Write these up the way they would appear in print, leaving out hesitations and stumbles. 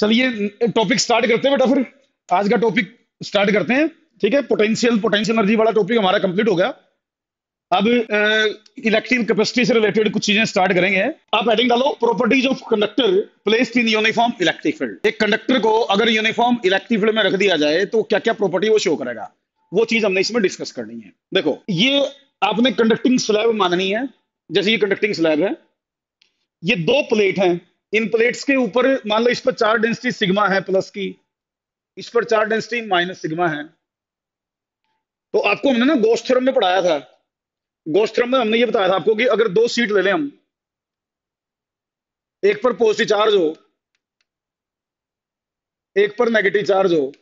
चलिए topic start करते हैं बेटा। फिर आज का टॉपिक स्टार्ट करते हैं। ठीक है, पोटेंशियल पोटेंशियल एनर्जी वाला टॉपिक हमारा कंप्लीट हो गया। अब इलेक्ट्रिकल कैपेसिटी से रिलेटेड कुछ चीजें स्टार्ट करेंगे। आप हेडिंग डालो, properties of conductor placed in uniform electric field. एक कंडक्टर को अगर यूनिफॉर्म इलेक्ट्रिक फील्ड में रख दिया जाए तो क्या क्या प्रॉपर्टी वो शो करेगा, वो चीज हमने इसमें डिस्कस करनी है। देखो, ये आपने कंडक्टिंग स्लैब माननी है। जैसे ये कंडक्टिंग स्लैब है, ये दो प्लेट हैं। इन प्लेट्स के ऊपर मान लो इस पर चार्ज डेंसिटी सिग्मा है प्लस की, इस पर चार्ज डेंसिटी माइनस सिग्मा है। तो आपको हमने ना गॉस थ्योरम में पढ़ाया था। गॉस थ्योरम में हमने ये बताया था आपको कि अगर दो सीट ले लें हम, एक पर पॉजिटिव चार्ज हो, एक पर नेगेटिव चार्ज हो,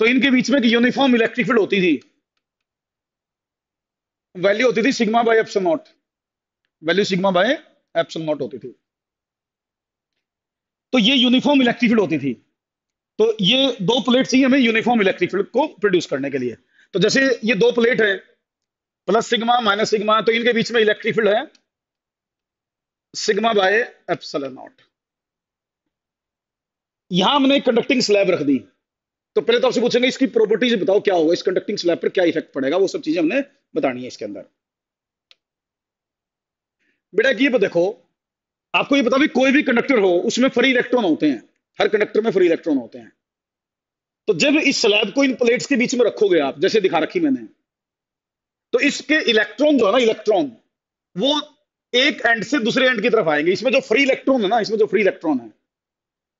तो इनके बीच में एक यूनिफॉर्म इलेक्ट्रिक फील्ड होती थी। वैल्यू होती थी sigma by epsilon not. Value sigma by epsilon not होती थी। तो ये यूनिफॉर्म इलेक्ट्रिक फील्ड होती थी। तो ये दो प्लेट चाहिए हमें यूनिफॉर्म इलेक्ट्रिक फील्ड को प्रोड्यूस करने के लिए। तो जैसे ये दो प्लेट है, प्लस सिग्मा माइनस सिग्मा, तो इनके बीच में इलेक्ट्रिक फील्ड है सिग्मा बाय एप्सिलॉन नॉट। यहां हमने एक कंडक्टिंग स्लैब रख दी। तो पहले तो आपसे पूछेंगे इसकी प्रॉपर्टीज बताओ, क्या होगा इस कंडक्टिंग स्लैब पर, क्या इफेक्ट पड़ेगा, वो सब चीजें हमने बतानी है इसके अंदर। बेटा ये देखो, आपको ये बता भी कोई भी कंडक्टर हो उसमें फ्री इलेक्ट्रॉन होते हैं। हर कंडक्टर में फ्री इलेक्ट्रॉन होते हैं। तो जब इस स्लैब को इन प्लेट्स के बीच में रखोगे आप, जैसे दिखा रखी मैंने, तो इसके इलेक्ट्रॉन जो है ना, इलेक्ट्रॉन वो एक एंड से दूसरे एंड की तरफ आएंगे। इसमें जो फ्री इलेक्ट्रॉन है ना, इसमें जो फ्री इलेक्ट्रॉन है,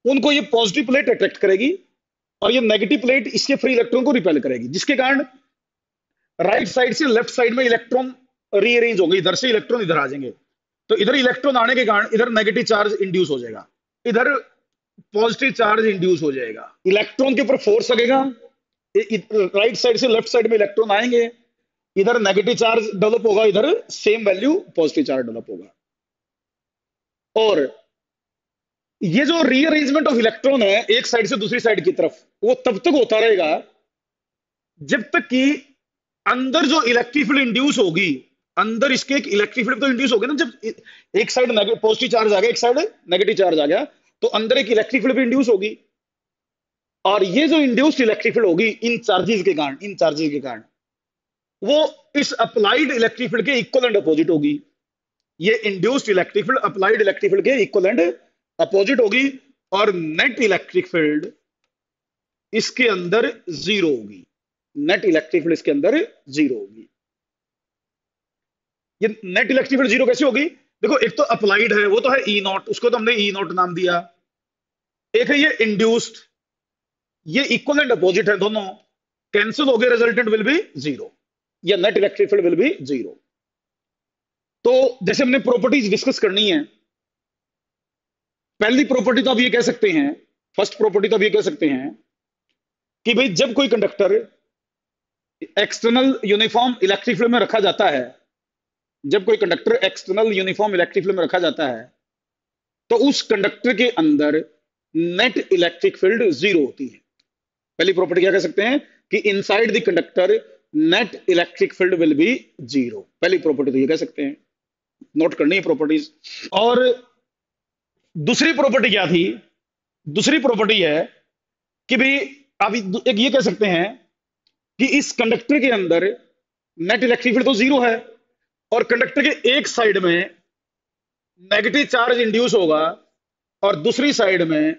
उनको ये पॉजिटिव प्लेट अट्रैक्ट करेगी और ये नेगेटिव प्लेट इसके फ्री इलेक्ट्रॉन को रिपेल करेगी, जिसके कारण राइट साइड से लेफ्ट साइड में इलेक्ट्रॉन रीअरेंज होंगे। इधर से इलेक्ट्रॉन इधर आ जाएंगे। तो इधर इलेक्ट्रॉन आने के कारण इधर नेगेटिव चार्ज इंड्यूस हो जाएगा, इधर पॉजिटिव चार्ज इंड्यूस हो जाएगा। इलेक्ट्रॉन के ऊपर फोर्स लगेगा, राइट साइड से लेफ्ट साइड में इलेक्ट्रॉन आएंगे, इधर नेगेटिव चार्ज डेवलप होगा, इधर same value positive charge develop होगा। और ये जो रीअरेंजमेंट ऑफ इलेक्ट्रॉन है एक साइड से दूसरी साइड की तरफ, वो तब तक होता रहेगा जब तक कि अंदर जो इलेक्ट्रिक फील्ड इंड्यूस होगी, अंदर इसके एक इलेक्ट्रिक फील्ड तो इंड्यूस होगी ना। जब एक साइड पॉजिटिव चार्ज आ गया, एक साइड नेगेटिव चार्ज आ गया, तो अंदर एक इलेक्ट्रिक फील्ड भी इंड्यूस होगी। और ये जो इंड्यूस्ड इलेक्ट्रिक फील्ड होगी इन चार्जेस के कारण, इन चार्जेस के कारण, वो इस अप्लाइड इलेक्ट्रिक फील्ड के इक्वल एंड अपोजिट होगी। ये induced electric field applied electric field के इक्वल एंड अपोजिट होगी। और नेट इलेक्ट्रिक फील्ड इसके अंदर जीरो होगी। नेट इलेक्ट्रिक फील्ड इसके अंदर जीरो होगी। ये नेट इलेक्ट्रिक फील्ड जीरो कैसे होगी? देखो, एक तो अप्लाइड है, वो तो है ई नॉट, उसको तो हमने ई नॉट नाम दिया। एक है ये इंड्यूस्ड, ये इक्वल एंड अपोजिट है, दोनों कैंसिल हो गए, रिजल्टेंट विल बी जीरो। या net electric field will B zero. तो जैसे हमने प्रॉपर्टीज डिस्कस करनी है, पहली प्रॉपर्टी तो आप ये कह सकते हैं, फर्स्ट प्रॉपर्टी तो आप ये कह सकते हैं कि भाई जब कोई conductor external uniform electric field में रखा जाता है, जब कोई conductor external uniform electric field में रखा जाता है, तो उस कंडक्टर के अंदर नेट इलेक्ट्रिक फील्ड जीरो होती है। पहली प्रॉपर्टी क्या कह सकते हैं कि inside the conductor net electric field will B zero. पहली प्रॉपर्टी तो ये कह सकते हैं, नोट करनी है प्रॉपर्टीज। और दूसरी प्रॉपर्टी क्या थी? दूसरी प्रॉपर्टी है कि भाई आप एक ये कह सकते हैं कि इस कंडक्टर के अंदर नेट इलेक्ट्रिक फील्ड तो जीरो है, और कंडक्टर के एक साइड में नेगेटिव चार्ज इंड्यूस होगा और दूसरी साइड में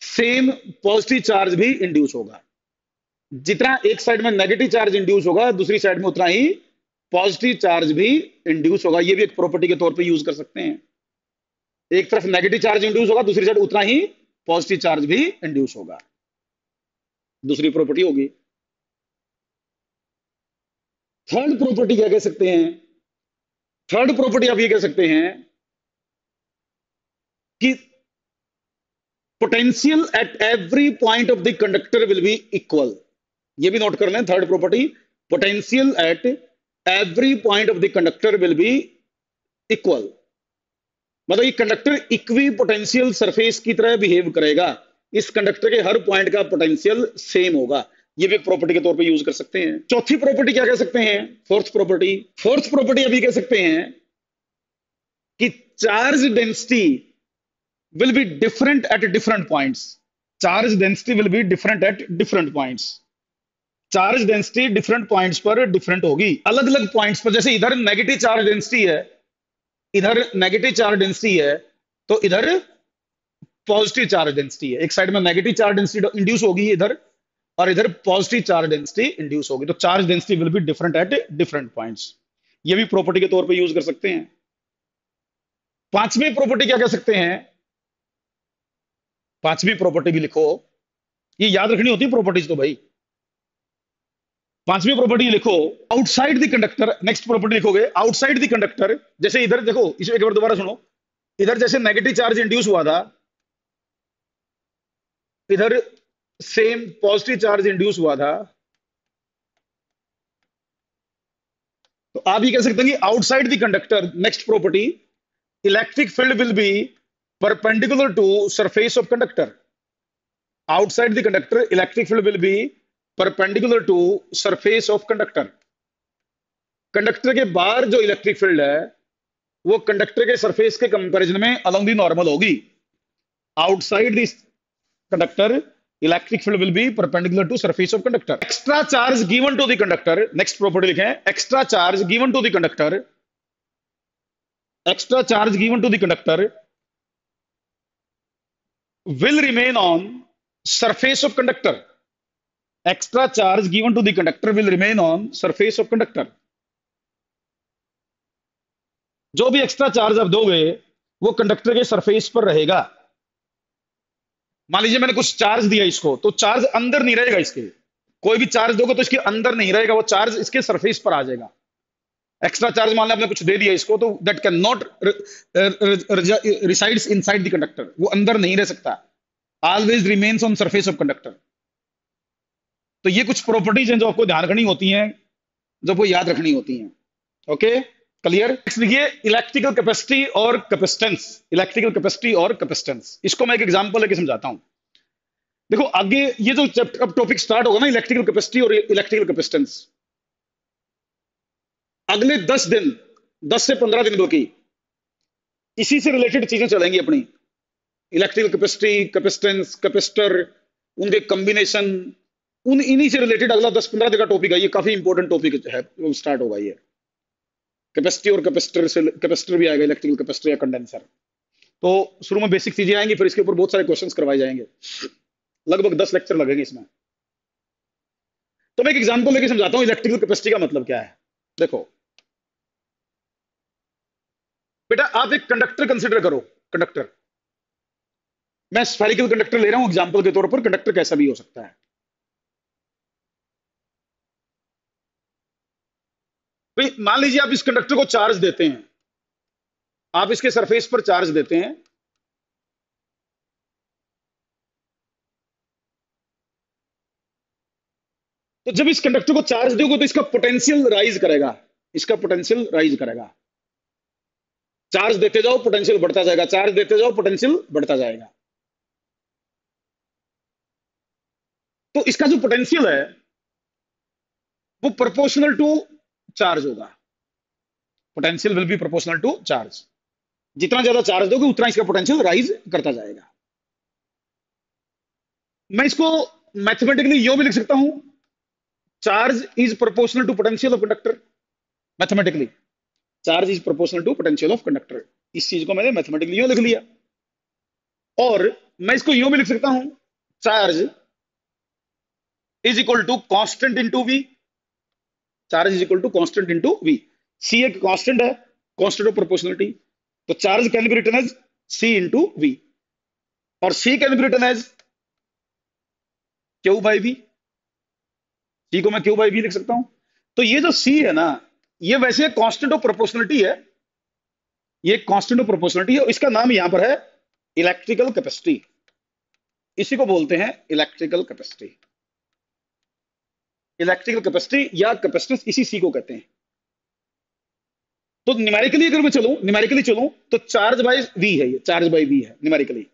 सेम पॉजिटिव चार्ज भी इंड्यूस होगा। जितना एक साइड में नेगेटिव चार्ज इंड्यूस होगा, दूसरी साइड में उतना ही पॉजिटिव चार्ज भी इंड्यूस होगा। ये भी एक प्रॉपर्टी के तौर पे यूज कर सकते हैं। एक तरफ नेगेटिव चार्ज इंड्यूस होगा, दूसरी साइड उतना ही पॉजिटिव चार्ज भी इंड्यूस होगा। दूसरी प्रॉपर्टी होगी। थर्ड प्रॉपर्टी क्या कह सकते हैं? थर्ड प्रॉपर्टी आप ये कह सकते हैं कि potential at every point of the conductor will be equal. ये भी नोट कर लें, third property, potential at every point of the conductor will be equal. मतलब ये कंडक्टर इक्वी पोटेंशियल सरफेस की तरह बिहेव करेगा। इस कंडक्टर के हर पॉइंट का पोटेंशियल सेम होगा। ये भी एक प्रॉपर्टी के तौर पे यूज कर सकते हैं। चौथी प्रॉपर्टी क्या कह सकते हैं? Fourth property. फोर्थ प्रॉपर्टी अभी कह सकते हैं कि charge density will be different at different points. Charge density will be different at different points. Charge density different points पर डिफरेंट होगी, अलग अलग पॉइंट्स पर। जैसे इधर नेगेटिव चार्ज डेंसिटी है, इधर नेगेटिव चार्ज डेंसिटी है, तो इधर पॉजिटिव चार्ज डेंसिटी है। एक साइड में नेगेटिव चार्ज डेंसिटी इंड्यूस होगी इधर, और इधर पॉजिटिव चार्ज डेंसिटी इंड्यूस होगी। तो charge density will be different at different points. ये भी प्रॉपर्टी के तौर पे यूज कर सकते हैं। पांचवी प्रॉपर्टी क्या कह सकते हैं? पांचवी प्रॉपर्टी भी लिखो, ये याद रखनी होती है प्रॉपर्टीज तो भाई। पांचवी प्रॉपर्टी लिखो, outside the conductor. Next property लिखोगे आउटसाइड द कंडक्टर। जैसे इधर देखो, इसे एक बार दोबारा सुनो। इधर जैसे नेगेटिव चार्ज इंड्यूस हुआ था, इधर सेम पॉजिटिव चार्ज इंड्यूस हुआ था। तो आप ये कह सकते हैं कि outside the conductor, next property, electric field will be perpendicular to surface of conductor. Outside the conductor electric field will be perpendicular to surface of conductor. Conductor के बाहर जो इलेक्ट्रिक फील्ड है वो कंडक्टर के सरफेस के comparison में along the normal होगी। Outside this conductor electric field will be perpendicular to surface of conductor. Extra charge given to the conductor, next property लिखें, extra charge given to the conductor, extra charge given to the conductor will remain on surface of conductor. Extra charge given to the conductor will remain on surface of conductor. जो भी extra charge आप दोगे वो conductor के surface पर रहेगा। मान लीजिए मैंने कुछ चार्ज दिया इसको, तो चार्ज अंदर नहीं रहेगा इसके। कोई भी चार्ज दोगे तो इसके अंदर नहीं रहेगा, वो चार्ज इसके सरफेस पर आ जाएगा। एक्स्ट्रा चार्ज मान लो आपने कुछ दे दिया इसको, तो that can not resides inside the conductor, वो अंदर नहीं रह सकता, always remains on surface of conductor. तो ये कुछ प्रॉपर्टीज हैं जो आपको ध्यान रखनी होती हैं, जो आपको याद रखनी होती हैं। Okay, clear? नेक्स्ट लिखिए इलेक्ट्रिकल कैपेसिटी और कैपेसिटेंस। इलेक्ट्रिकल कैपेसिटी और कैपेसिटेंस, इसको मैं एक एग्जांपल लेके समझाता हूं। देखो आगे ये जो अब टॉपिक स्टार्ट होगा ना, इलेक्ट्रिकल कैपेसिटी और इलेक्ट्रिकल कैपेसिटेंस, अगले 10 दिन, 10 से 15 दिन बल्कि इसी से रिलेटेड चीजें चलेंगी अपनी। इलेक्ट्रिकल कैपेसिटी, कैपेसिटेंस, कैपेसिटर, उनके कॉम्बिनेशन, उन इन्हीं से रिलेटेड अगला 10-15 दिन का टॉपिक है। ये काफी इंपॉर्टेंट टॉपिक है, स्टार्ट होगा ये। कैपेसिटी और कैपेसिटर से, कैपेसिटर भी आएगा, इलेक्ट्रिकल कैपेसिटर या कंडेंसर। तो शुरू में बेसिक चीजें आएंगी, फिर इसके ऊपर बहुत सारे क्वेश्चंस करवाए जाएंगे। लगभग 10 लेक्चर लगेंगे इसमें। तो मैं एक एग्जांपल लेके समझाता हूं इलेक्ट्रिकल कैपेसिटी का मतलब क्या है। देखो बेटा, आप एक कंडक्टर कंसिडर करो। कंडक्टर, मैं स्फेरिकल कंडक्टर ले रहा हूं एग्जांपल के तौर पर, कंडक्टर कैसा भी हो सकता है। भाई मान लीजिए आप इस कंडक्टर को चार्ज देते हैं, आप इसके सरफेस पर चार्ज देते हैं, तो जब इस कंडक्टर को चार्ज दोगे तो इसका पोटेंशियल राइज करेगा, इसका पोटेंशियल राइज करेगा। चार्ज देते जाओ पोटेंशियल बढ़ता जाएगा, चार्ज देते जाओ पोटेंशियल बढ़ता जाएगा। तो इसका जो पोटेंशियल है वो प्रोपोर्शनल टू चार्ज होगा। Potential will be proportional to charge. जितना ज्यादा चार्ज दोगे उतना इसका पोटेंशियल राइज करता जाएगा। मैं इसको मैथमेटिकली यूं भी लिख सकता हूं, charge is proportional to potential of conductor. Mathematically charge is proportional to potential of conductor. इस चीज को मैंने मैथमेटिकली यूं लिख लिया। और मैं इसको यूं भी लिख सकता हूं, charge is equal to constant into V. Charge is equal to constant into V. C एक कांस्टेंट है, कांस्टेंट ऑफ प्रोपोर्शनलिटी, तो charge can be written as C into V, और C can be written as Q by V. C को मैं Q by we लिख सकता हूं। तो ये जो सी है ना, ये वैसे कांस्टेंट ऑफ प्रोपोर्शनलिटी है, ये कांस्टेंट ऑफ प्रोपोर्शनलिटी है, इसका नाम यहां पर है इलेक्ट्रिकल कैपेसिटी। इसी को बोलते हैं इलेक्ट्रिकल कैपेसिटी। इलेक्ट्रिकल कैपेसिटी या कैपेसिटेंस इसी सी को कहते हैं। तो न्यूमेरिकली अगर मैं चलूं, न्यूमेरिकली चलूं तो चार्ज बाय वी है, ये चार्ज बाय वी है न्यूमेरिकली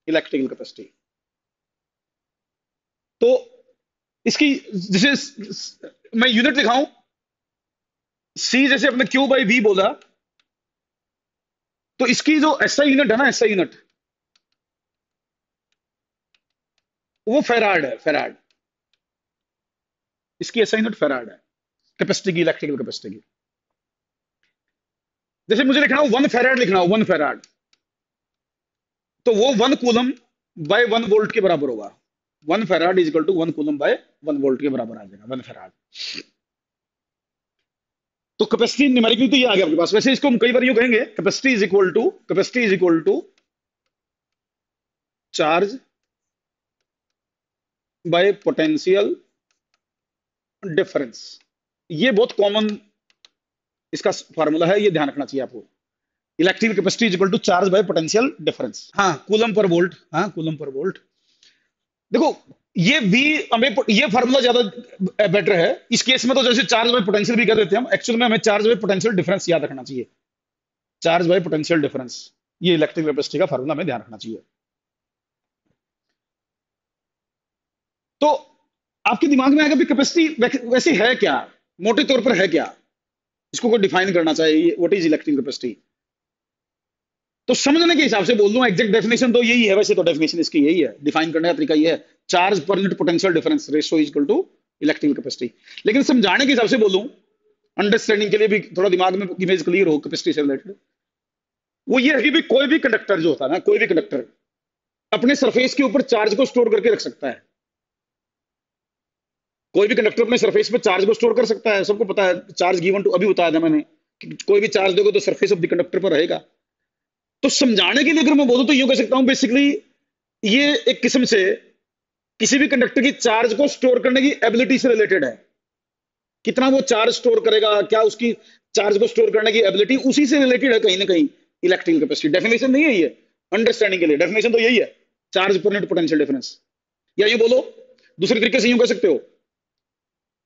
इलेक्ट्रिकल कैपेसिटी। तो इसकी जैसे मैं यूनिट दिखाऊं, सी जैसे अपने क्यू बाई वी बोला, तो इसकी जो एसआई यूनिट है ना, एसआई यूनिट, वो फेराड है, फेराड। इसकी एसआई यूनिट फेराड है, कैपेसिटी की, इलेक्ट्रिकल कैपेसिटी की। जैसे मुझे लिखना हो 1 फेराड लिखना हो, 1 फेराड, तो वो 1 कूलम बाय 1 वोल्ट के बराबर होगा। 1 farad is equal to 1 coulomb by 1 volt के बराबर आ जाएगा, 1 फेराड। तो कैपेसिटी न्यूमेरिकली तो ये आ गया आपके पास। वैसे इसको हम कई बार यूं कहेंगे, capacity is equal to charge by potential difference. ये बहुत कॉमन इसका फार्मूला है, ये ध्यान रखना चाहिए आपको। Electrical capacity is equal to charge by potential difference. हाँ, कूलम पर वोल्ट, हाँ कूलम पर वोल्ट। देखो ये v हमें ये फार्मूला ज्यादा बेटर है इस केस में। तो जैसे चार्ज बाय पोटेंशियल भी कह देते हैं हम, एक्चुअल में हमें चार्ज बाय पोटेंशियल डिफरेंस याद रखना चाहिए। चार्ज बाय पोटेंशियल डिफरेंस, ये इलेक्ट्रिकल कैपेसिटी का फार्मूला हमें ध्यान रखना चाहिए। तो आपके दिमाग में आएगा भी कैपेसिटी वैसे है क्या, मोटे तौर पर है क्या, इसको कोई डिफाइन करना चाहिए, व्हाट इज इलेक्ट्रिकल कैपेसिटी। तो समझने के हिसाब से बोल दूं, एग्जैक्ट डेफिनेशन तो यही है, वैसे तो डेफिनेशन इसकी यही है, डिफाइन करने का तरीका ये है, charge per unit potential difference ratio is equal to electrical capacity. लेकिन समझाने के हिसाब से बोलूं, अंडरस्टैंडिंग के लिए भी थोड़ा दिमाग में इमेज क्लियर हो कैपेसिटी से रिलेटेड, वो ये है कि भी कोई भी कंडक्टर जो होता है ना, कोई भी कंडक्टर अपने सरफेस के ऊपर चार्ज को स्टोर करके रख सकता है। कोई भी कंडक्टर अपने सरफेस पे चार्ज को स्टोर कर सकता है, सबको पता है। चार्ज गिवन टू, अभी बताया था मैंने कि कोई भी चार्ज दोगे तो सरफेस ऑफ द कंडक्टर पर रहेगा। तो समझाने के लिए अगर मैं बोलूं तो यूं कह सकता हूं, बेसिकली ये एक किस्म से किसी भी कंडक्टर की चार्ज को स्टोर करने की एबिलिटी से रिलेटेड है। कितना वो चार्ज स्टोर करेगा, क्या उसकी चार्ज को स्टोर करने की एबिलिटी, उसी से रिलेटेड है कहीं ना कहीं इलेक्ट्रिकल कैपेसिटी। डेफिनेशन नहीं है ये, अंडरस्टैंडिंग के लिए डेफिनेशन तो यही है, charge per unit potential difference. या यूं बोलो, दूसरे तरीके से यूं कह सकते हो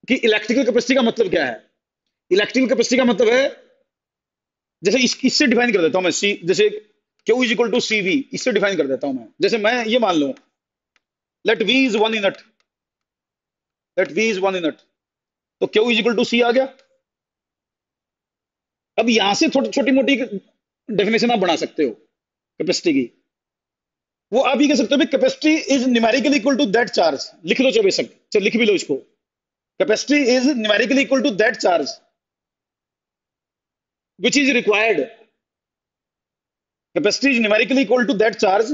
कि इलेक्ट्रिकल कैपेसिटी का मतलब क्या है। इलेक्ट्रिकल कैपेसिटी का मतलब है, जैसे इससे डिफाइन कर देता हूं मैं, सी जैसे Q is equal to C V, इससे डिफाइन कर देता हूं मैं। जैसे मैं ये मान लूं, let V is 1 unit, let V is 1 unit, तो Q is equal to C आ गया। अब यहां से छोटी मोटी डेफिनेशन आप बना सकते हो कैपेसिटी की। वो आप ये कह सकते हो capacity is numerically equal to that charge, लिख लो, चलो चल लिख भी लो इसको। Capacity is numerically equal to that charge which is required, capacity is numerically equal to that charge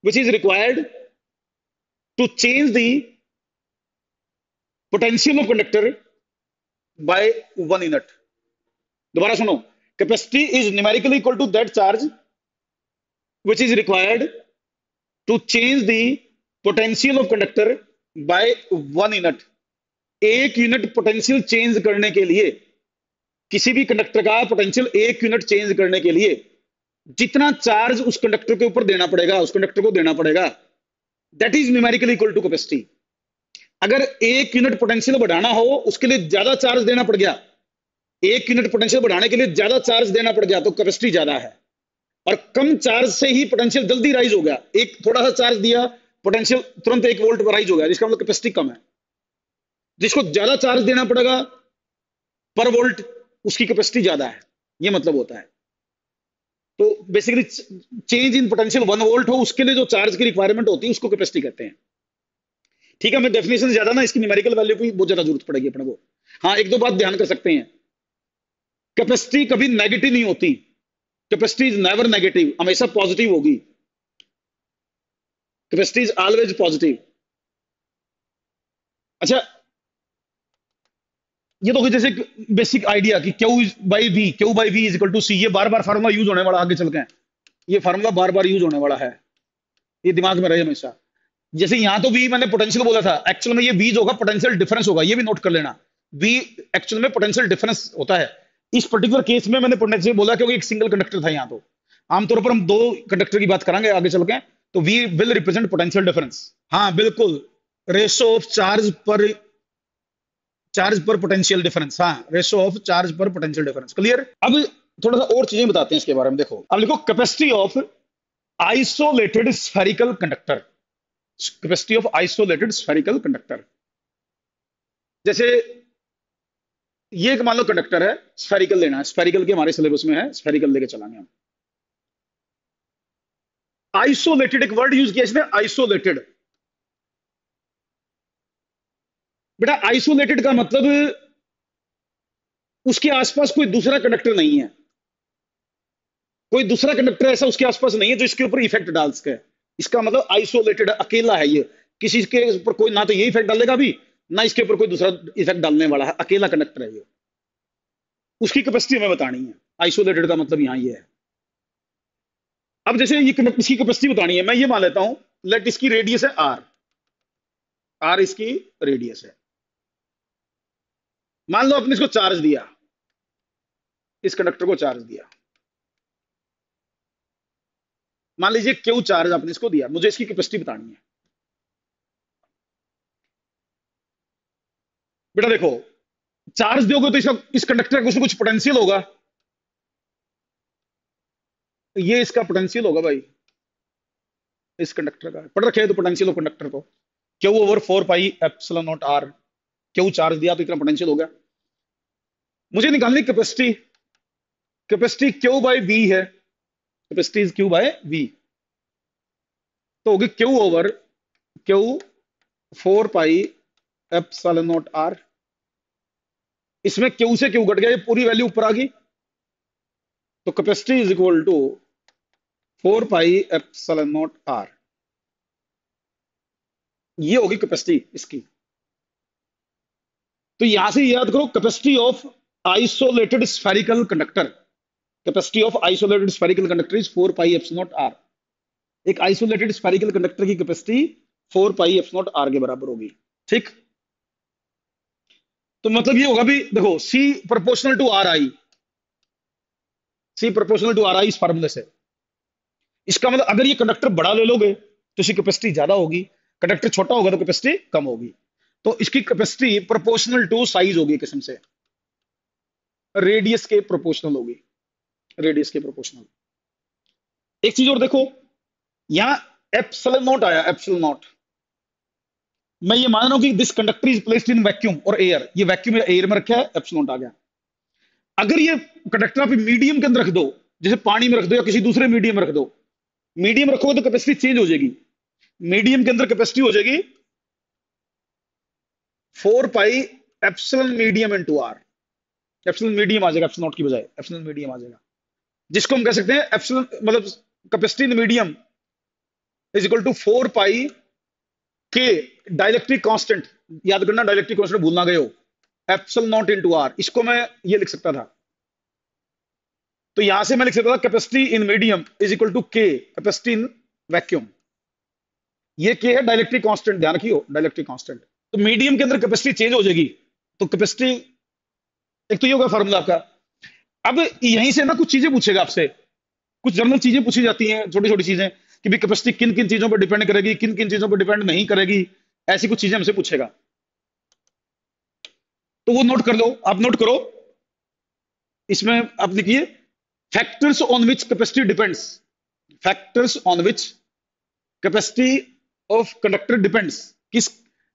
which is required to change the potential of conductor by 1 unit। दोबारा सुनो, capacity is numerically equal to that charge which is required to change the potential of conductor by 1 unit। 1 unit potential change करने के लिए, किसी भी conductor का potential 1 unit change करने के लिए जितना चार्ज उस कंडक्टर के ऊपर देना पड़ेगा, उस कंडक्टर को देना पड़ेगा, that is numerically equal to capacity. अगर 1 यूनिट पोटेंशियल बढ़ाना हो, उसके लिए ज्यादा चार्ज देना पड़ गया, 1 यूनिट पोटेंशियल बढ़ाने के लिए ज्यादा चार्ज देना पड़ गया, तो कैपेसिटी ज्यादा है। और कम चार्ज से ही पोटेंशियल जल्दी राइज हो गया, एक थोड़ा सा चार्ज दिया, पोटेंशियल तुरंत 1 वोल्ट पर राइज हो गया, जिसका मतलब कैपेसिटी कम है। जिसको ज्यादा चार्ज देना पड़ेगा पर वोल्ट, उसकी कैपेसिटी ज्यादा है, ये मतलब होता है। तो basically change in potential 1 volt हो, उसके लिए जो चार्ज की रिक्वायरमेंट होती है उसको कैपेसिटी कहते हैं। ठीक है, मैं डेफिनेशन ज्यादा ना, इसकी न्यूमेरिकल वैल्यू की बहुत ज्यादा जरूरत पड़ेगी अपने को। हाँ, एक दो बात ध्यान कर सकते हैं, कैपेसिटी कभी नेगेटिव नहीं होती, कैपेसिटी इज नेवर नेगेटिव, हमेशा पॉजिटिव होगी, कैपेसिटी इज ऑलवेज पॉजिटिव। अच्छा, ये तो जैसे बेसिक आइडिया कि Q by V is equal to C, ये बार बार फार्मूला यूज होने वाला, आगे चल के ये फार्मूला बार बार यूज होने वाला है, ये दिमाग में रहे हमेशा। जैसे यहां तो वी मैंने पोटेंशियल बोला था, एक्चुअल में ये वी जो होगा पोटेंशियल डिफरेंस होगा, ये भी नोट कर लेना। वी एक्चुअल में पोटेंशियल डिफरेंस होता है। इस पर्टिकुलर केस में मैंने पोटेंशियल बोला क्योंकि एक सिंगल कंडक्टर था यहाँ। तो आमतौर पर हम 2 कंडक्टर की बात करेंगे आगे चल के, तो we will represent potential difference. हाँ बिल्कुल, ratio of charge per potential difference, हाँ ratio of charge per potential difference, clear. अब थोड़ा सा और चीजें बताते हैं इसके बारे में। देखो, अब लिखो capacity of isolated spherical conductor, capacity of isolated spherical conductor. जैसे ये मान लो कंडक्टर है, स्फेरिकल लेना है, स्फेरिकल के हमारे सिलेबस में है, स्फेरिकल लेके चलाएंगे हम। आइसोलेटेड, एक वर्ड यूज किया इसने, आइसोलेटेड। बेटा आइसोलेटेड का मतलब उसके आसपास कोई दूसरा कंडक्टर नहीं है, कोई दूसरा कंडक्टर ऐसा उसके आसपास नहीं है जो इसके ऊपर इफेक्ट डाल सके। इसका मतलब आइसोलेटेड, अकेला है ये, किसी के ऊपर कोई ना तो ये इफेक्ट डालेगा भी, ना इसके ऊपर कोई दूसरा इफेक्ट डालने वाला है, अकेला कंडक्टर है ये। उसकी कैपेसिटी हमें बतानी है, आइसोलेटेड का मतलब यहां ये है। अब जैसे ये इसकी कैपेसिटी बतानी है, मैं ये मान लेता हूं, लेट इसकी रेडियस है आर, आर इसकी रेडियस है। मान लो आपने इसको चार्ज दिया, इस कंडक्टर को चार्ज दिया, मान लीजिए क्यू चार्ज आपने इसको दिया, मुझे इसकी कैपेसिटी बतानी है। बेटा देखो, चार्ज दोगे तो इसका, इस कंडक्टर का कुछ पोटेंशियल होगा, ये इसका पोटेंशियल होगा भाई, इस कंडक्टर का पढ़ रखे है तो पोटेंशियल ऑफ कंडक्टर को Q over 4 pi epsilon naught R, Q charge दिया तो इतना पोटेंशियल हो गया। मुझे निकालनी capacity, capacity Q by V है, capacity is Q by V, तो होगी Q over Q 4 pi epsilon naught R. इसमें क्यू से क्यू घट गया, ये पूरी वैल्यू ऊपर आ गई, तो capacity is equal to 4 pi epsilon naught R, ये होगी कैपेसिटी इसकी। तो यहां से याद करो, capacity of isolated spherical conductor, capacity of isolated spherical conductor is 4 pi epsilon naught R. एक आइसोलेटेड स्फेरिकल कंडक्टर की capacity 4 pi epsilon naught R के बराबर होगी, ठीक। तो मतलब ये होगा भी, देखो C proportional to R I, C proportional to R I इस फार्मूले से। इसका मतलब अगर ये कंडक्टर बड़ा ले लोगे तो इसकी कैपेसिटी ज्यादा होगी, कंडक्टर छोटा होगा तो कैपेसिटी कम होगी। तो इसकी कैपेसिटी प्रोपोर्शनल टू साइज होगी, किस्म से रेडियस के प्रोपोर्शनल होगी, रेडियस के प्रोपोर्शनल। एक चीज और देखो, यहां एप्सिलॉन नॉट आया, एप्सिलॉन नॉट, मैं ये मान रहा हूं कि this conductor is placed in vacuum और एयर, ये वैक्यूम या एयर में रखा है, एप्सिलॉन नॉट आ गया। अगर ये कंडक्टर आप मीडियम के अंदर रख दो, जैसे पानी में रख दो या किसी दूसरे मीडियम में रख दो, मीडियम रखोगे तो कैपेसिटी चेंज हो जाएगी, मीडियम के अंदर कैपेसिटी हो जाएगी 4 pi epsilon medium into R, epsilon medium आ जाएगा, एप्सिलॉन नॉट की बजाय एप्सिलॉन मीडियम आ जाएगा, जिसको हम कह सकते हैं एप्सिलॉन, मतलब capacity in medium is equal to 4 pi K dielectric constant, याद करना डाइलेक्ट्रिक कांस्टेंट भूलना गए हो, एप्सिलॉन नॉट इनटू आर। इसको मैं ये लिख सकता था, तो यहां से मैं लिख सकता था capacity in medium is equal to K capacity in vacuum. ये के है डाइलेक्ट्रिक कांस्टेंट, ध्यान रखियो डाइलेक्ट्रिक कांस्टेंट। तो मीडियम के अंदर कैपेसिटी चेंज हो जाएगी, तो कैपेसिटी, एक तो ये होगा फार्मूला आपका। अब यहीं से ना कुछ चीजें पूछेगा आपसे, कुछ जनरल चीजें पूछी जाती हैं, छोटी छोटी चीजें, कि भी कैपेसिटी किन किन चीजों पर डिपेंड करेगी, किन किन चीजों पर डिपेंड नहीं करेगी, ऐसी कुछ चीजें हमसे पूछेगा। तो वो नोट कर लो, आप नोट करो, इसमें आप लिखिए factors on which capacity depends, factors on which capacity of conductor depends, किस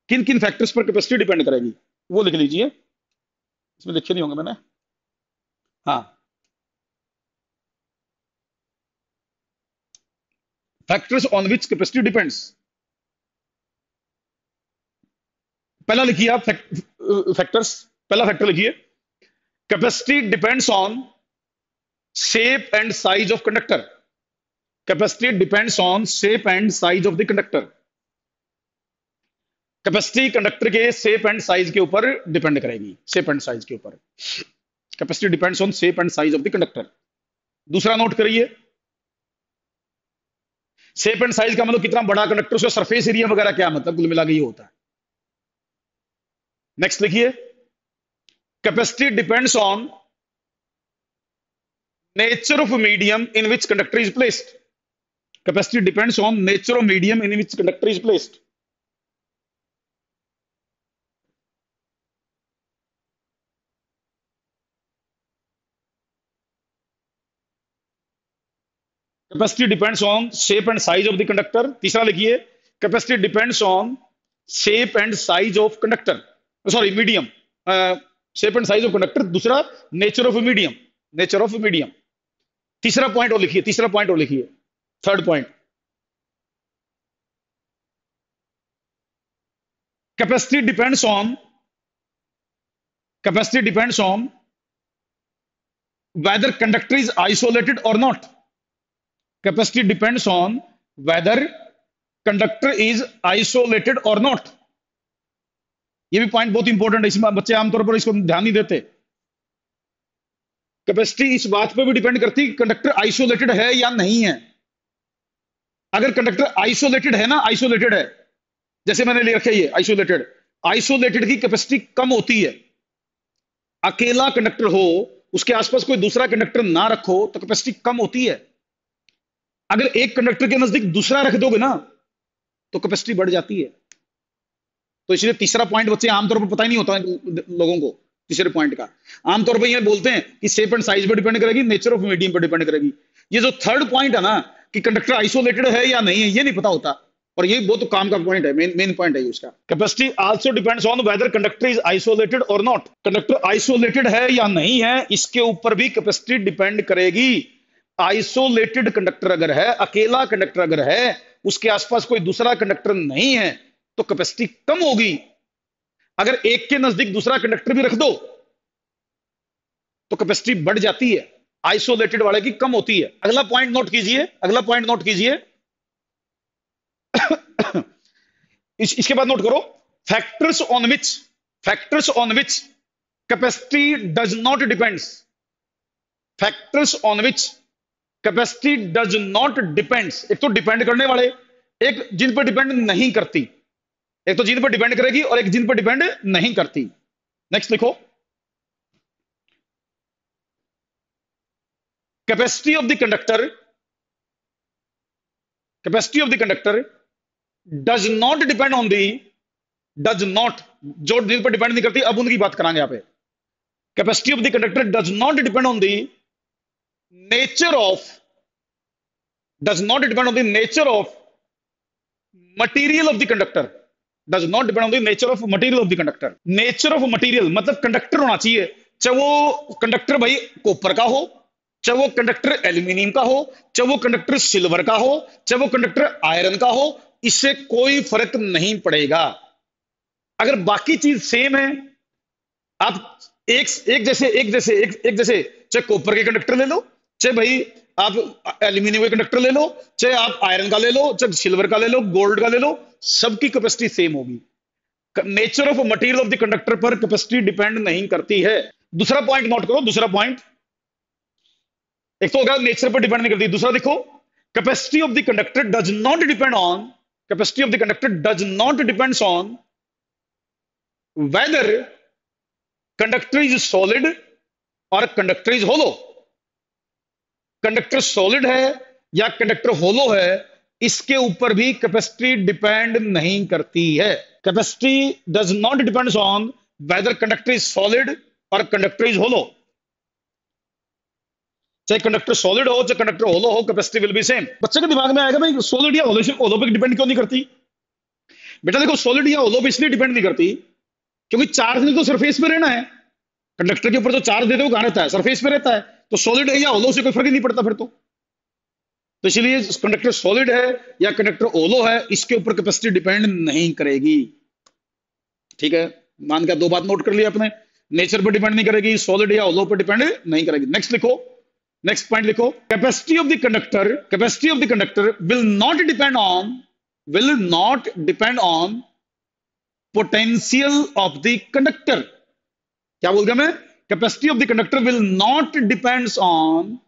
किन किन फैक्टर्स पर कैपेसिटी डिपेंड करेगी, वो लिख लीजिए, इसमें लिखे नहीं होंगे मैंने, हाँ। Factors on which capacity depends, पहला लिखिए आप फैक्टर्स, पहला फैक्टर लिखिए, capacity depends on shape and size of conductor, capacity depends on shape and size of the conductor, capacity conductor के शेप एंड साइज के ऊपर डिपेंड करेगी, शेप एंड साइज के ऊपर, capacity depends on shape and size of the conductor. दूसरा note करिए, shape and size का मतलब कितना बड़ा कंडक्टर, उसका सरफेस एरिया वगैरह क्या, मतलब कुल मिला के ये होता है। नेक्स्ट लिखिए, capacity depends on nature of medium in which conductor is placed, capacity depends on nature of medium in which conductor is placed. Capacity depends on shape and size of the conductor. तीसरा लिखिए, capacity depends on shape and size of conductor, sorry medium, shape and size of conductor. दूसरा nature of medium, nature of medium. तीसरा point और लिखिए, तीसरा point और लिखिए, third point, capacity depends on capacity depends on whether conductor is isolated or not. Capacity depends on whether conductor is isolated or not. ये भी point बहुत important है, इसमें बच्चे आमतौर पर इसको ध्यान नहीं देते। कैपेसिटी इस बात पर भी डिपेंड करती है कंडक्टर आइसोलेटेड है या नहीं है। अगर कंडक्टर आइसोलेटेड है ना, आइसोलेटेड है, जैसे मैंने ले रखा है ये आइसोलेटेड, आइसोलेटेड की कैपेसिटी कम होती है। अकेला कंडक्टर हो, उसके आसपास कोई दूसरा कंडक्टर ना रखो तो कैपेसिटी कम होती है। अगर एक कंडक्टर के नजदीक दूसरा रख दोगे ना तो कैपेसिटी बढ़ जाती है। तो इसलिए तीसरा पॉइंट बच्चे आमतौर पर पता ही नहीं होता लोगों को। तीसरे पॉइंट का आमतौर पर ये बोलते हैं कि शेप एंड साइज पर डिपेंड करेगी, नेचर ऑफ मीडियम पर डिपेंड करेगी। ये जो थर्ड पॉइंट है ना कि कंडक्टर आइसोलेटेड है या नहीं है, ये नहीं पता होता, और ये बहुत काम का पॉइंट है, मेन पॉइंट है उसका। Capacity also depends on whether conductor is isolated और नॉट। कंडक्टर आइसोलेटेड है या नहीं है, इसके ऊपर भी कैपेसिटी डिपेंड करेगी। आइसोलेटेड कंडक्टर अगर है, अकेला कंडक्टर अगर है, उसके आसपास कोई दूसरा कंडक्टर नहीं है, तो कैपेसिटी कम होगी। अगर एक के नजदीक दूसरा कंडक्टर भी रख दो तो कैपेसिटी बढ़ जाती है, आइसोलेटेड वाले की कम होती है। अगला पॉइंट नोट कीजिए, अगला पॉइंट नोट कीजिए। इसके बाद नोट करो, factors on which capacity does not depends. Factors on which capacity does not depends. एक तो डिपेंड करने वाले, एक जिन पर डिपेंड नहीं करती। एक तो जिन पर डिपेंड करेगी और एक जिन पर डिपेंड नहीं करती। नेक्स्ट लिखो, capacity of the conductor does not depend on the, does not, जो जिन पर डिपेंड नहीं करती, अब उनकी बात करांगे यहां पे। Capacity of the conductor does not depend on the nature of, does not depend on the nature of material of the conductor. Does not depend on the nature of material of the conductor. Nature of material मतलब conductor होना चाहिए, चाहे वो conductor भाई copper का हो, चाहे वो कंडक्टर एल्यूमिनियम का हो, चाहे वो कंडक्टर सिल्वर का हो, चाहे वो कंडक्टर आयरन का हो, इससे कोई फर्क नहीं पड़ेगा। अगर बाकी चीज सेम है, आप एक जैसे चाहे कॉपर के कंडक्टर ले लो, चाहे भाई आप एल्यूमिनियम के कंडक्टर ले लो, चाहे आप आयरन का ले लो, चाहे सिल्वर का ले लो, गोल्ड का ले लो, सबकी कैपेसिटी सेम होगी। Nature of material of the conductor पर कैपेसिटी डिपेंड नहीं करती है। दूसरा पॉइंट नोट करो, दूसरा पॉइंट, एक तो होगा नेचर पर डिपेंड नहीं करती, दूसरा देखो, capacity of the conductor does not depend on, capacity of the conductor does not depends on whether conductor is solid और conductor is hollow. Conductor solid है या कंडक्टर होलो है, इसके ऊपर भी कैपेसिटी डिपेंड नहीं करती है। Capacity does not depends on whether conductor is solid और कंडक्टर इज होलो। चाहे कंडक्टर सॉलिड हो चाहे कंडक्टर होलो हो, कैपेसिटी विल बी सेम। बच्चे के दिमाग में आएगा भाई सॉलिड या होलो पे डिपेंड क्यों नहीं करती? बेटा देखो, सॉलिड या होलो पे इसलिए डिपेंड नहीं करती क्योंकि चार्ज ने तो सरफेस पे रहना है। कंडक्टर के ऊपर जो चार्ज देते हो कहां रहता है? सरफेस पे रहता है। तो सॉलिड है या होलो से कोई फर्क ही नहीं पड़ता फिर तो इसलिए कंडक्टर सॉलिड है या कंडक्टर होलो है, इसके ऊपर कैपेसिटी डिपेंड नहीं करेगी। ठीक है, मान के दो बात नोट कर लिया आपने, नेचर पर डिपेंड नहीं करेगी, सॉलिड या होलो पर डिपेंड नहीं करेगी। नेक्स्ट लिखो, नेक्स्ट पॉइंट लिखो, capacity of the conductor will not depend on potential of the conductor. क्या बोल गया मैं? Capacity of the conductor will not depends on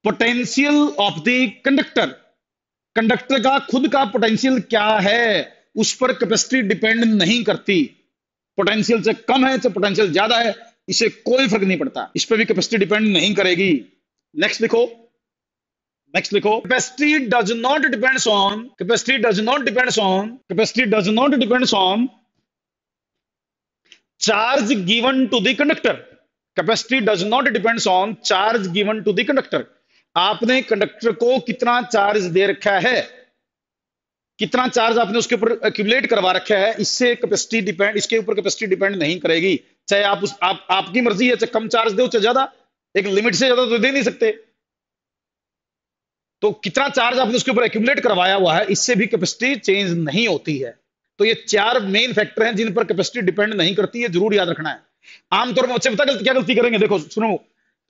potential of the conductor. Conductor का खुद का पोटेंशियल क्या है, उस पर कैपेसिटी डिपेंड नहीं करती। पोटेंशियल से कम है चाहे पोटेंशियल ज्यादा है, इससे कोई फर्क नहीं पड़ता, इस पर भी कैपेसिटी डिपेंड नहीं करेगी। नेक्स्ट लिखो, capacity does not depends on charge given to the conductor. Capacity does not depends on charge given to the conductor. आपने कंडक्टर को कितना चार्ज दे रखा है, कितना चार्ज आपने उसके ऊपर एक्यूमुलेट करवा रखा है, इससे कैपेसिटी डिपेंड, इसके ऊपर कैपेसिटी डिपेंड नहीं करेगी। चाहे आपकी मर्जी है, चाहे कम चार्ज दो चाहे ज्यादा, एक लिमिट से ज्यादा तो दे नहीं सकते। तो कितना चार्ज आपने उसके ऊपर एक्यूमुलेट करवाया हुआ है, इससे भी कैपेसिटी चेंज नहीं होती है। तो ये चार मेन फैक्टर हैं जिन पर कैपेसिटी डिपेंड नहीं करती है, जरूर याद रखना है। आमतौर पर बच्चे पता क्या गलती करेंगे, देखो सुनो,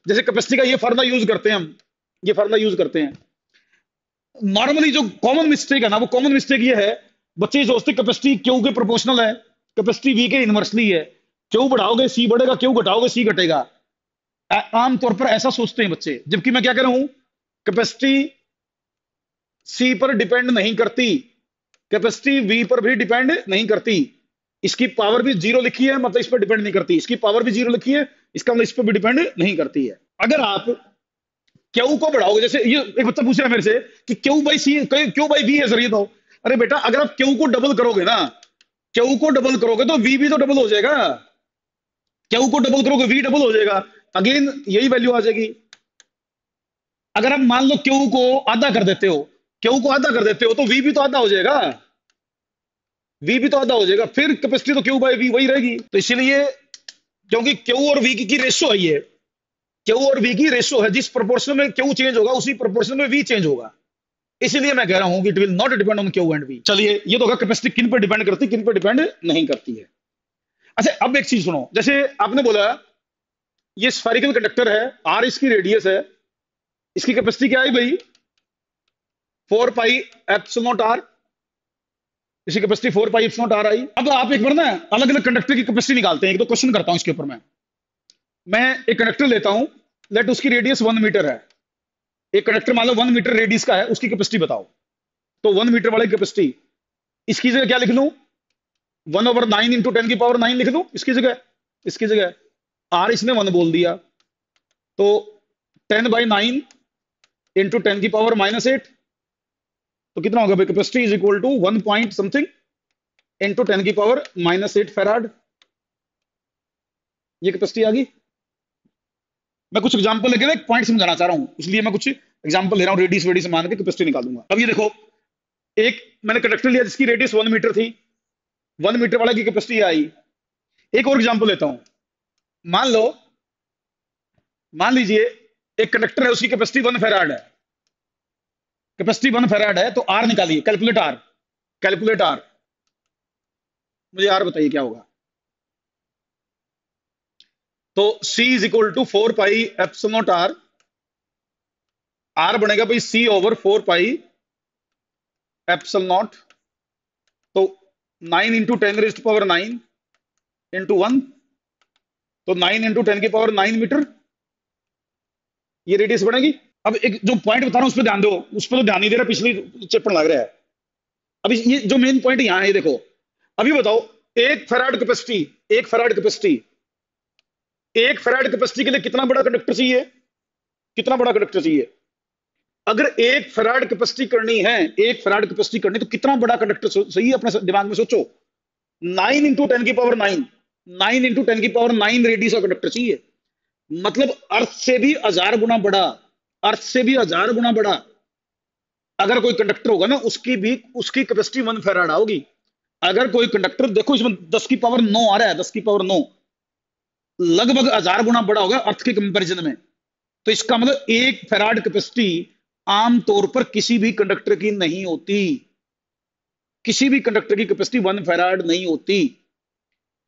जैसे कैपेसिटी का ये फार्मूला यूज करते हैं हम, ये फार्मूला यूज करते हैं। नॉर्मली जो कॉमन मिस्टेक है ना, वो कॉमन मिस्टेक ये है, बच्चे सोचते कैपेसिटी क्यू के प्रोपोर्शनल है, कैपेसिटी वी के इनवर्सली है, क्यू बढ़ाओगे सी बढ़ेगा, क्यू घटाओगे सी घटेगा। आमतौर पर ऐसा सोचते हैं बच्चे, जबकि मैं क्या कह रहा हूं, कैपेसिटी सी पर डिपेंड नहीं करती, कैपेसिटी वी पर भी डिपेंड नहीं करती। इसकी पावर भी जीरो लिखी है, मतलब इस पर डिपेंड नहीं करती, इसकी पावर भी जीरो लिखी है, इसका मतलब इस पर भी डिपेंड नहीं करती है। अगर आप क्यू को बढ़ाओगे, जैसे ये एक बच्चा पूछ रहा है मेरे से कि Q by C, Q by V है सर ये तो, अरे बेटा अगर आप क्यू को डबल करोगे ना, क्यू को डबल करोगे तो वी भी तो डबल हो जाएगा, क्यू को डबल करोगे वी डबल हो जाएगा, अगेन यही वैल्यू आ जाएगी। अगर आप मान लो क्यू को आधा कर देते हो, क्यू को आधा कर देते हो तो वी भी तो आधा हो जाएगा, वी भी तो आधा हो जाएगा, फिर कैपेसिटी तो क्यू बाई वी वही रहेगी। तो इसीलिए, क्योंकि क्यू और वी की रेशो है, ये क्यू और वी की रेशो है, जिस प्रोपोर्शन में क्यू चेंज होगा उसी प्रोपोर्शन में वी चेंज होगा, इसीलिए मैं कह रहा हूं कि it will not depend on Q and V. चलिए ये तो होगा कैपेसिटी किन पर डिपेंड करती, किन पर डिपेंड नहीं करती है। अच्छा अब एक चीज सुनो, जैसे आपने बोला ये स्फेरिकल कंडक्टर है, आर इसकी रेडियस है, इसकी कैपेसिटी क्या है भाई, 4 पाई एप्सिलॉन नॉट आर, इसकी capacity 4 pi epsilon naught are आई। अब आप एक बार ना अलग अलग कंडक्टर की कैपेसिटी निकालते हैं, एक दो क्वेश्चन करता हूं इसके ऊपर। मैं एक कंडक्टर लेता हूं, लेट उसकी रेडियस 1 मीटर है, एक कंडक्टर मान लो 1 मीटर रेडियस का है, उसकी कैपेसिटी बताओ। तो 1 मीटर वाली कैपेसिटी, इसकी जगह क्या लिख लूं, 1/9 इंटू 10 की पावर 9 लिख दूं इसकी जगह, इसकी जगह आर इसने 1 बोल दिया, तो 10/9 इंटू 10 की पावर -8, तो कितना होगा भाई, capacity is equal to 1 point something into 10 की पावर -8 फेराड, ये कैपेसिटी आ गई। मैं कुछ एग्जांपल लेके ना एक पॉइंट समझाना चाह रहा हूं, इसलिए मैं कुछ एग्जांपल ले रहा हूं, रेडियस वेडियस मान के कैपेसिटी निकालूंगा। अब ये देखो, एक मैंने कंडक्टर लिया जिसकी रेडियस 1 मीटर थी, 1 मीटर वाला की कैपेसिटी आई। एक और एग्जांपल लेता हूं, मान लो, मान लीजिए एक कंडक्टर है, उसकी कैपेसिटी 1 फेराड है, कैपेसिटी 1 फेराड है, तो आर निकालिए, कैलकुलेट आर, कैलकुलेट आर, मुझे आर बताइए क्या होगा। तो C is equal to 4 pi epsilon naught R, R बनेगा भाई C over 4 pi epsilon naught, तो 9 into 10 raised to power 9 into 1, तो 9 इंटू 10 की पावर 9 मीटर, ये रेडियस बनेगी। अब एक जो पॉइंट बता रहा हूं उस पर ध्यान दो, उस पर तो ध्यान नहीं दे रहा, पिछली चैप्टर लग रहा है। अब ये जो मेन पॉइंट यहां है, ये देखो, अभी बताओ, एक फेराड कैपेसिटी, एक फेराड कैपेसिटी, एक फेराड कैपेसिटी के लिए कितना बड़ा कंडक्टर चाहिए, कितना बड़ा कंडक्टर चाहिए। अगर एक फेराड कैपेसिटी करनी है, एक फेराड कैपेसिटी करनी, तो कितना बड़ा कंडक्टर सही है, अपने दिमाग में सोचो। 9 इंटू 10 की पावर 9, 9 इंटू 10 की पावर 9 रेडियस का कंडक्टर चाहिए, मतलब अर्थ से भी 1000 गुना बड़ा, अर्थ से भी 1000 गुना बड़ा अगर कोई कंडक्टर होगा ना, उसकी भी, उसकी कैपेसिटी 1 फेराड होगी। अगर कोई कंडक्टर, देखो इसमें 10 की पावर 9 आ रहा है, 10 की पावर 9, लगभग 1000 गुना बड़ा होगा अर्थ के कंपैरिजन में। तो इसका मतलब एक फेराड कैपेसिटी आमतौर पर किसी भी कंडक्टर की नहीं होती, किसी भी कंडक्टर की कैपेसिटी 1 फेराड नहीं होती।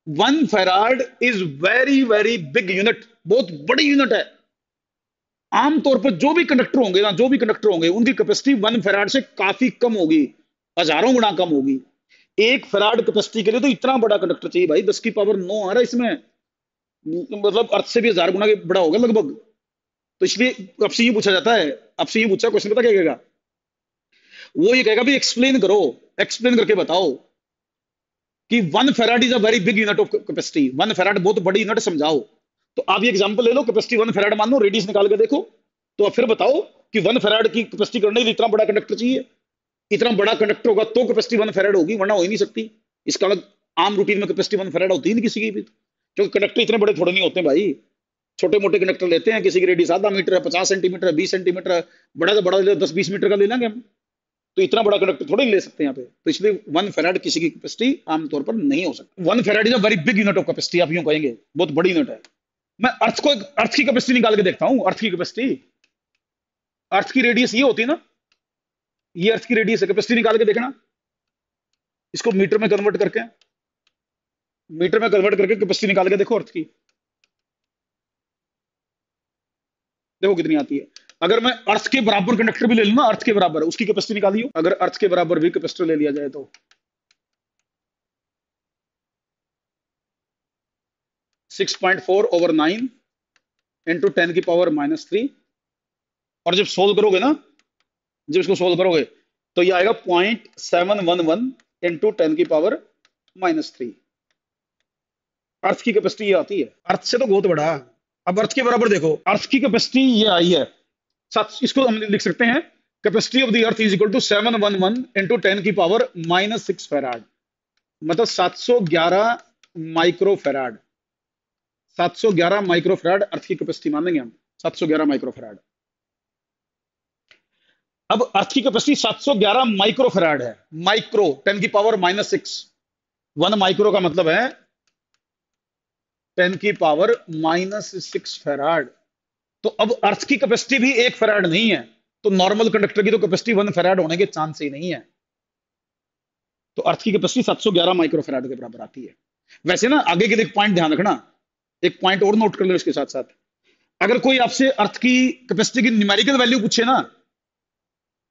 1 farad is very very big unit, बहुत बड़ी यूनिट है। आमतौर पर जो भी कंडक्टर होंगे ना, जो भी कंडक्टर होंगे, उनकी कैपेसिटी 1 फेराड से काफी कम होगी, हजारों गुना कम होगी। एक फेराड कैपेसिटी के लिए तो इतना बड़ा कंडक्टर चाहिए भाई, 10 की पावर 9 आ रहा है इसमें, मतलब अर्थ से भी 1000 गुना बड़ा होगा लगभग। तो इसलिए आपसे ये पूछा जाता है, आपसे ये पूछा क्वेश्चन, पता क्या कहेगा, वो ये कहेगा भाई एक्सप्लेन करो, एक्सप्लेन करके बताओ कि 1 farad is a very big unit of capacity, 1 farad बहुत बड़ी यूनिट, समझाओ। तो आप ये एग्जांपल ले लो, कैपेसिटी 1 फेराड मान लो, रेडियस निकाल के देखो, तो आप फिर बताओ कि 1 फेराड की कैपेसिटी करने के लिए इतना बड़ा कंडक्टर चाहिए, इतना बड़ा कंडक्टर होगा तो कैपेसिटी 1 फेराड होगी, वरना हो ही नहीं सकती। इसका मतलब आम रूटीन में कैपेसिटी 1 फेराड होती ही नहीं किसी की भी, क्योंकि कंडक्टर इतने बड़े थोड़े नहीं होते भाई, छोटे मोटे कंडक्टर लेते हैं, किसी की रेडियस आधा मीटर है, 50 सेंटीमीटर है, 20 सेंटीमीटर है, बड़ा से बड़ा 10-20 मीटर का ले लेंगे हम, तो इतना बड़ा कंडक्टर थोड़े ले सकते हैं यहाँ पे। तो इसलिए 1 फेराड किसी की कैपेसिटी आमतौर पर नहीं हो सकती। 1 farad is a very big unit of capacity, आप यूं कहेंगे, बहुत बड़ी यूनिट है। मैं अर्थ को, अर्थ की कैपेसिटी निकाल के देखता हूं, अर्थ की कैपेसिटी, अर्थ की रेडियस ये होती है ना, ये अर्थ की रेडियस है, कैपेसिटी निकाल के देखना, इसको मीटर में कन्वर्ट करके, मीटर में कन्वर्ट करके कैपेसिटी निकाल के देखो अर्थ की। देखो कितनी आती है। अगर मैं अर्थ के बराबर कंडक्टर भी ले लूं ना, अर्थ के बराबर, उसकी कैपेसिटी निकालियो। अगर अर्थ के बराबर भी कैपेसिटर ले लिया जाए तो 6.4/9 इंटू 10⁻³ और जब सोल्व करोगे ना, जब इसको सोल्व करोगे तो ये आएगा 0.711 इंटू 10⁻³ अर्थ की कैपेसिटी ये आती है। अर्थ से तो बहुत बड़ा। अब अर्थ के बराबर देखो, अर्थ की कैपेसिटी ये आई है इसको हम लिख सकते हैं capacity of the earth is equal to 711 into 10⁻⁻6 farad, मतलब 711 माइक्रोफैराड। 711 माइक्रोफैराड अर्थ की कैपेसिटी मानेंगे हम, 711 माइक्रोफैराड। अब अर्थ की कैपेसिटी 711 माइक्रोफैराड है। माइक्रो 10⁻⁻6, 1 माइक्रो का मतलब है 10⁻⁻6 फैराड। तो अब अर्थ की कैपेसिटी भी 1 फैराड नहीं है, तो नॉर्मल कंडक्टर की तो कैपेसिटी 1 फैराड होने के चांस ही नहीं है। तो अर्थ की कैपेसिटी 711 माइक्रोफैराड के बराबर आती है। वैसे ना आगे के लिए एक पॉइंट ध्यान रखना, एक पॉइंट और नोट कर लो इसके साथ साथ। अगर कोई आपसे अर्थ की कैपेसिटी की न्यूमेरिकल वैल्यू पूछे ना,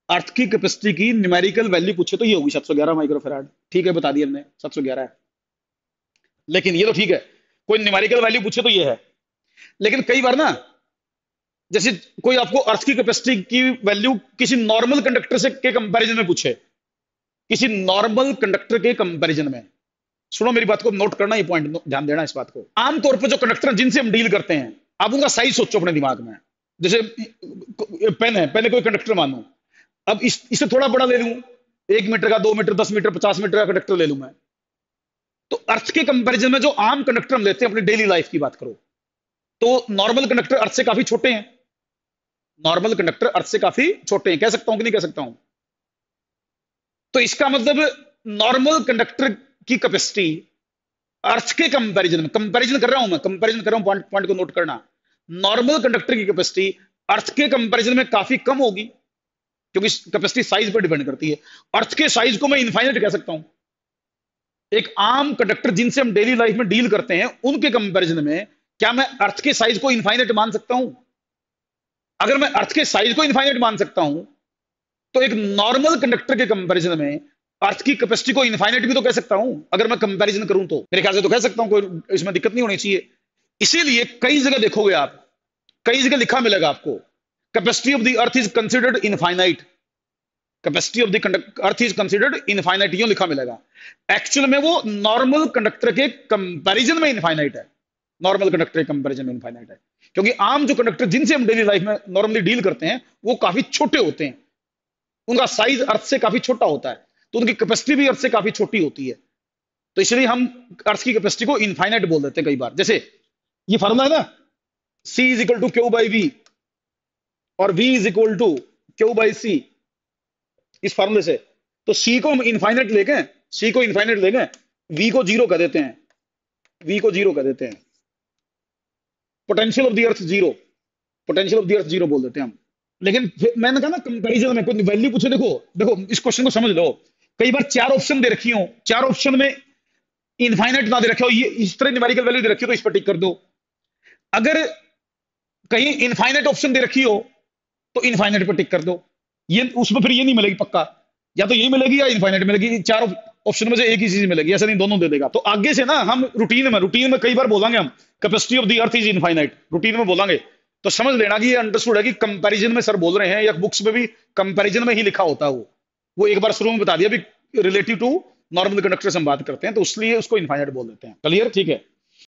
अर्थ की कैपेसिटी की न्यूमेरिकल वैल्यू पूछे तो ये होगी 711 माइक्रोफैराड। ठीक है, बता दिया हमने 711 है, लेकिन ये तो ठीक है, कोई न्यूमेरिकल वैल्यू पूछे तो ये है। लेकिन कई बार ना, जैसे कोई आपको अर्थ की कैपेसिटी की वैल्यू किसी नॉर्मल कंडक्टर से के कंपैरिजन में पूछे, किसी नॉर्मल कंडक्टर के कंपैरिजन में, सुनो मेरी बात को नोट करना, ये पॉइंट ध्यान देना इस बात को। आमतौर पर जो कंडक्टर जिनसे हम डील करते हैं, आप उनका साइज सोचो अपने दिमाग में। जैसे पेन है, पेन कोई कंडक्टर मानो, अब इसे थोड़ा बड़ा ले लूं, 1 मीटर का, 2 मीटर, 10 मीटर, 50 मीटर का कंडक्टर ले लूं मैं, तो अर्थ के कंपैरिजन में जो आम कंडक्टर हम लेते हैं अपनी डेली लाइफ की बात करो, तो नॉर्मल कंडक्टर अर्थ से काफी छोटे हैं। नॉर्मल कंडक्टर अर्थ से काफी छोटे हैं, कह सकता हूं कि नहीं कह सकता हूं? तो इसका मतलब नॉर्मल कंडक्टर की कैपेसिटी अर्थ के कंपैरिजन में, कंपैरिजन कर रहा हूं मैं, कंपैरिजन कर रहा हूं, पॉइंट को नोट करना, नॉर्मल कंडक्टर की कैपेसिटी अर्थ के कंपैरिजन में काफी कम होगी, क्योंकि कैपेसिटी साइज पर डिपेंड करती है। अर्थ के साइज को मैं इनफाइनाइट कह सकता हूं। एक आम कंडक्टर जिनसे हम डेली लाइफ में डील करते हैं, उनके कंपैरिजन में क्या मैं अर्थ के साइज को इनफाइनाइट मान सकता हूं? अगर मैं अर्थ के साइज को इनफाइनाइट मान सकता हूं, तो एक नॉर्मल कंडक्टर के कंपैरिजन में अर्थ की कैपेसिटी को इनफाइनाइट भी तो कह सकता हूं। अगर मैं कंपैरिजन करूं तो मेरे ख्याल से तो कह सकता हूं, कोई इसमें दिक्कत नहीं होनी चाहिए। इसीलिए कई जगह देखोगे आप, कई जगह लिखा मिलेगा आपको, capacity of the earth is considered infinite, capacity of the earth is considered infinite, यूं लिखा मिलेगा। एक्चुअल में वो नॉर्मल कंडक्टर के कंपैरिजन में इनफाइनाइट है, नॉर्मल कंडक्टर के कंपैरिजन में इनफाइनाइट है, क्योंकि आम जो कंडक्टर जिनसे हम डेली लाइफ में नॉर्मली डील करते हैं वो काफी छोटे होते हैं, उनका साइज अर्थ से काफी छोटा होता है, तो उनकी कैपेसिटी भी अर्थ से काफी छोटी होती है। तो इसलिए हम अर्थ की कैपेसिटी को इनफाइनाइट बोल देते हैं कई बार। जैसे ये फार्मूला है ना, C is equal to Q by V और V is equal to Q by C, इस फार्मूले से तो C को हम इनफाइनाइट लेके, C को इनफाइनाइट लेके V को 0 कर देते हैं, V को 0 कर देते हैं, potential of the earth 0, potential of the अर्थ 0 बोल देते हैं हम। लेकिन मैंने कहा ना कंपैरिजन में कोई वैल्यू पूछे, देखो देखो इस क्वेश्चन को समझ लो, कई बार 4 ऑप्शन दे रखी हो, 4 ऑप्शन में इनफाइनाइट ना दे रखे हो, ये इस तरह न्यूमेरिकल वैल्यू दे रखी हो तो इस पर टिक कर दो। अगर कहीं इनफाइनाइट ऑप्शन दे रखी हो तो इनफाइनाइट पर टिक कर दो। ये उसमें फिर ये नहीं मिलेगी पक्का, या तो ये मिलेगी या इनफाइनाइट मिलेगी, 4 ऑप्शन में से एक ही चीज मिलेगी, ऐसा नहीं दोनों दे देगा। तो आगे से ना हम रूटीन में कई बार बोलेंगे हम capacity of the earth is infinite, routine में बोलेंगे, तो समझ लेना कि ये अंडरस्टूड है कि कंपैरिजन में सर बोल रहे हैं, या बुक्स में भी कंपैरिजन में ही लिखा होता है वो एक बार शुरू में बता दिया भी रिलेटिव टू नॉर्मल कंडक्टर से हम बात करते हैं, तो इसलिए उसको इनफाइनाइट बोल देते हैं। क्लियर? ठीक है।